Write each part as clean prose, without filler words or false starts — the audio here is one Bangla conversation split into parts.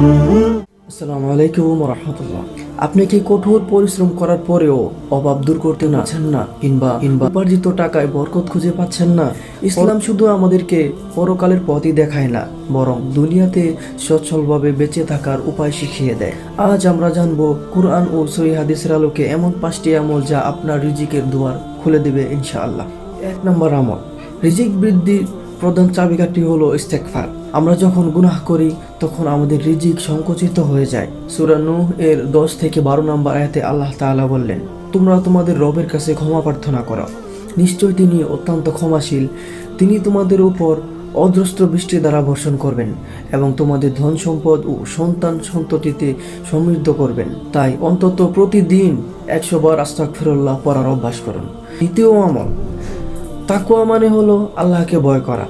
আসসালামু আলাইকুম রাহমাতুল্লাহ। আপনি কি কঠোর পরিশ্রম করার পরেও অভাব দূর করতে পারছেন না, কিংবা উপার্জিত টাকায় বরকত খুঁজে পাচ্ছেন না? ইসলাম শুধু আমাদেরকে পরকালের পথই দেখায় না, বরং দুনিয়াতে সচ্ছলভাবে বেঁচে থাকার উপায় শিখিয়ে দেয়। আজ আমরা জানবো কুরআন ও সহিহ হাদিসের আলোকে এমন 5টি আমল যা আপনার রিজিকের দুয়ার খুলে দেবে ইনশাআল্লাহ। 1 নম্বর আমল, রিজিক বৃদ্ধির প্রধান চাবিকাঠি হলো ইস্তেগফার। আমরা যখন গুনাহ করি তখন আমাদের রিজিক সংকুচিত হয়ে যায়। সূরা নূহ এর 10 থেকে 12 নম্বর আয়াতে আল্লাহ তাআলা বললেন, তোমরা তোমাদের রবের কাছে ক্ষমা প্রার্থনা করো, নিশ্চয় তিনি অত্যন্ত ক্ষমাশীল। তিনি তোমাদের উপর অজস্র বৃষ্টি দ্বারা বর্ষণ করবেন এবং তোমাদের ধন সম্পদ ও সন্তান সন্ততিতে সমৃদ্ধ করবেন। তাই অন্তত প্রতিদিন 100 বার আস্তাগফিরুল্লাহ পড়ার অভ্যাস করুন। দ্বিতীয় আমল, তাকওয়া মানে হলো আল্লাহকে ভয় করা,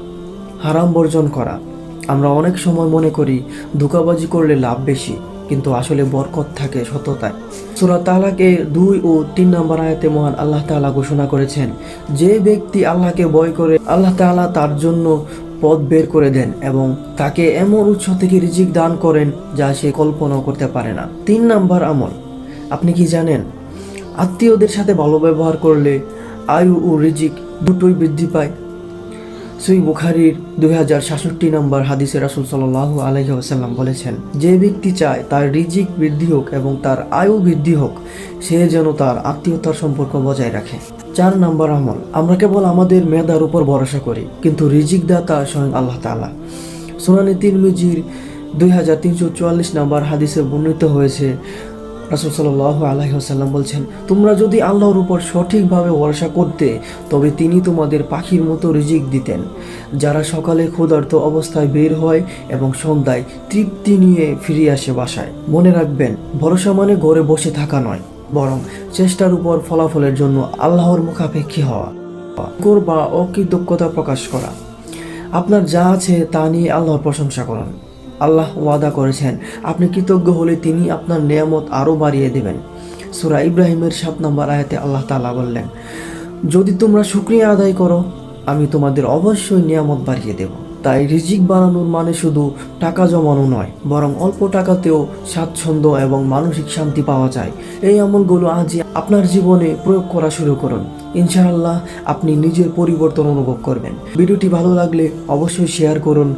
হারাম বর্জন করা। আমরা অনেক সময় মনে করি ধোঁকাবাজি করলে লাভ বেশি, কিন্তু আসলে বরকত থাকে সততায়। সূরা তালাকে 2 ও 3 নম্বর আয়াতে মহান আল্লাহ তাআলা ঘোষণা করেছেন, যে ব্যক্তি আল্লাহকে ভয় করে আল্লাহ তাআলা তার জন্য পথ বের করে দেন এবং তাকে এমন উৎস থেকে রিজিক দান করেন যা সে কল্পনাও করতে পারে না। 3 নম্বর আমল, আপনি কি জানেন আত্মীয়দের সাথে ভালো ব্যবহার করলে আয়ু ও রিজিক দুটোই বৃদ্ধি পায়? সহিহ বুখারীর 2066 নম্বর হাদিসে রাসূল সাল্লাল্লাহু আলাইহি ওয়াসাল্লাম বলেছেন, যে ব্যক্তি চায় তার রিজিক বৃদ্ধি হোক এবং তার আয়ু বৃদ্ধি হোক, সে যেন তার আত্মীয়তার সম্পর্ক বজায় রাখে। 4 নম্বর আমল, আমরা কেবল আমাদের মেধার উপর ভরসা করি, কিন্তু রিজিক দাতা স্বয়ং আল্লাহ তাআলা। সুনানে তিরমিজির 2344 নম্বর হাদিসে বর্ণিত হয়েছে, রাসূল সাল্লাল্লাহু আলাইহি ওয়াসাল্লাম বলছেন, তোমরা যদি আল্লাহর উপর সঠিকভাবে ভরসা করতে তবে তিনি তোমাদের পাখির মতো রিজিক দিতেন, যারা সকালে ক্ষুধার্ত অবস্থায় বের হয় এবং সন্ধ্যায় তৃপ্তি নিয়ে ফিরে আসে বাসায়। মনে রাখবেন, ভরসা মানে ঘরে বসে থাকা নয়, বরং চেষ্টার উপর ফলাফলের জন্য আল্লাহর মুখাপেক্ষী হওয়া বা অকৃতজ্ঞতা প্রকাশ করা। আপনার যা আছে তা নিয়ে আল্লাহর প্রশংসা করুন। আল্লাহ ওয়াদা করেছেন, আপনি কৃতজ্ঞ হলে তিনি আপনার নেয়ামত আরও বাড়িয়ে দেবেন। সূরা ইব্রাহিমের 7 নম্বর আয়াতে আল্লাহ তাআলা বললেন, যদি তোমরা শুকরিয়া আদায় করো আমি তোমাদের অবশ্যই নিয়ামত বাড়িয়ে দেব। তাই রিজিক বাড়ানোর মানে শুধু টাকা জমানো নয়, বরং অল্প টাকাতেও স্বাচ্ছন্দ্য এবং মানসিক শান্তি পাওয়া যায়। এই আমলগুলো আজই আপনার জীবনে প্রয়োগ করা শুরু করুন। ইনশাআল্লাহ আপনি নিজের পরিবর্তন অনুভব করবেন। ভিডিওটি ভালো লাগলে অবশ্যই শেয়ার করুন,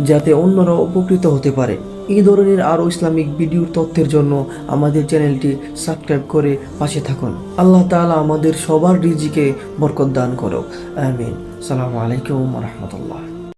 যাতে অন্যরা উপকৃত হতে পারে। এই ধরনের আরও ইসলামিক ভিডিওর তথ্যের জন্য আমাদের চ্যানেলটি সাবস্ক্রাইব করে পাশে থাকুন। আল্লাহ তাআলা আমাদের সবার রিজিকে বরকত দান করুক। আমিন। আসসালামু আলাইকুম ওয়া রাহমাতুল্লাহ।